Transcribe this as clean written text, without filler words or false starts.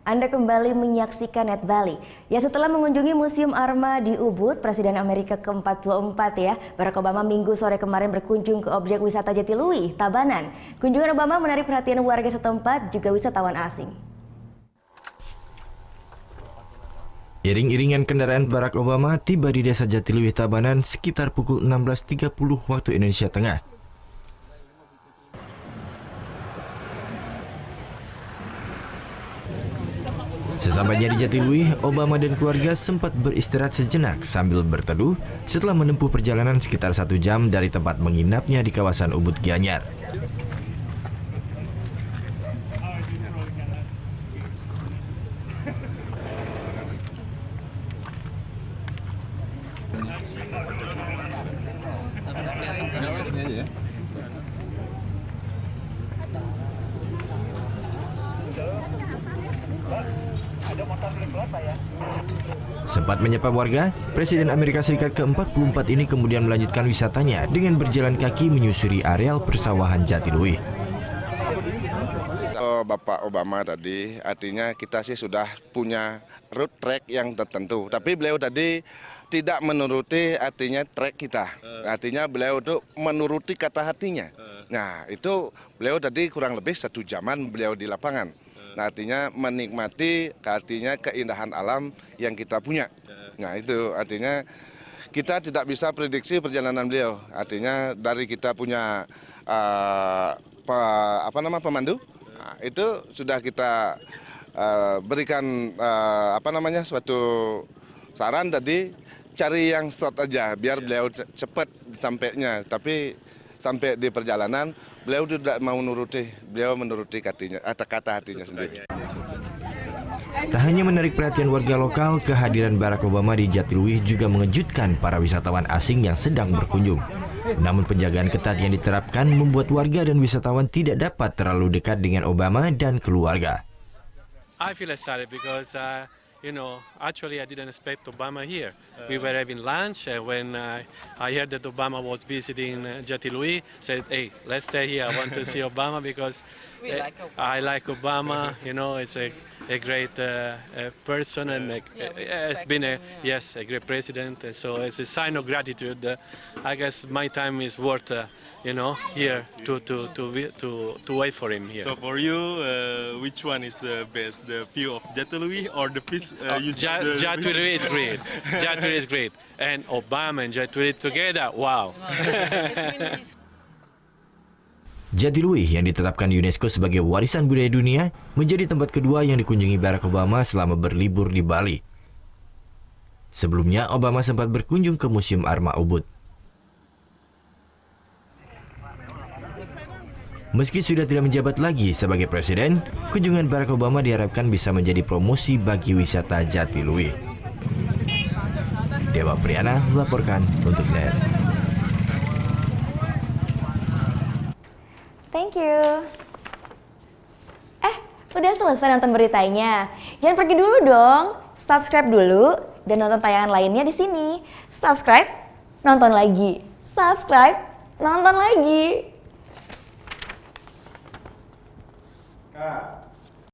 Anda kembali menyaksikan Net Bali. Ya, setelah mengunjungi Museum Arma di Ubud, Presiden Amerika ke-44 ya, Barack Obama Minggu sore kemarin berkunjung ke objek wisata Jatiluwih, Tabanan. Kunjungan Obama menarik perhatian warga setempat juga wisatawan asing. Iring-iringan kendaraan Barack Obama tiba di desa Jatiluwih, Tabanan sekitar pukul 16.30 waktu Indonesia Tengah. Sesampainya di Jatiluwih, Obama dan keluarga sempat beristirahat sejenak sambil berteduh setelah menempuh perjalanan sekitar 1 jam dari tempat menginapnya di kawasan Ubud Gianyar. Sempat menyapa warga, Presiden Amerika Serikat ke-44 ini kemudian melanjutkan wisatanya dengan berjalan kaki menyusuri areal persawahan Jatiluwih. Bapak Obama tadi, artinya kita sih sudah punya route track yang tertentu. Tapi beliau tadi tidak menuruti artinya track kita. Artinya beliau itu menuruti kata hatinya. Nah itu beliau tadi kurang lebih 1 jaman beliau di lapangan. Nah, artinya menikmati artinya keindahan alam yang kita punya. Nah itu artinya kita tidak bisa prediksi perjalanan beliau. Artinya dari kita punya pemandu, nah, itu sudah kita berikan suatu saran tadi, cari yang short aja biar beliau cepat sampainya. Tapi sampai di perjalanan beliau tidak mau beliau menuruti kata hatinya sendiri. Tak hanya menarik perhatian warga lokal, kehadiran Barack Obama di Jatiluwih juga mengejutkan para wisatawan asing yang sedang berkunjung. Namun penjagaan ketat yang diterapkan membuat warga dan wisatawan tidak dapat terlalu dekat dengan Obama dan keluarga. I feel excited because actually I didn't expect Obama here. We were having lunch when I heard that Obama was visiting Jatiluwih. Said, "Hey, let's stay here. I want to see Obama because I like Obama. You know, it's a great person and has been a great president. So it's a sign of gratitude. I guess my time is worth." Here to wait for him here. So for you, which one is best, the view of Jatiluwih or the fish? Jatiluwih is great. Jatiluwih is great, and Obama and Jatiluwih together, wow. Jatiluwih yang ditetapkan UNESCO sebagai warisan budaya dunia menjadi tempat kedua yang dikunjungi Barack Obama selama berlibur di Bali. Sebelumnya, Obama sempat berkunjung ke Museum Arma Ubud. Meski sudah tidak menjabat lagi sebagai presiden, kunjungan Barack Obama diharapkan bisa menjadi promosi bagi wisata Jatiluwih. Dewa Priana melaporkan untuk NET. Thank you. Udah selesai nonton beritanya? Jangan pergi dulu dong. Subscribe dulu dan nonton tayangan lainnya di sini. Subscribe, nonton lagi. Subscribe, nonton lagi. Kak.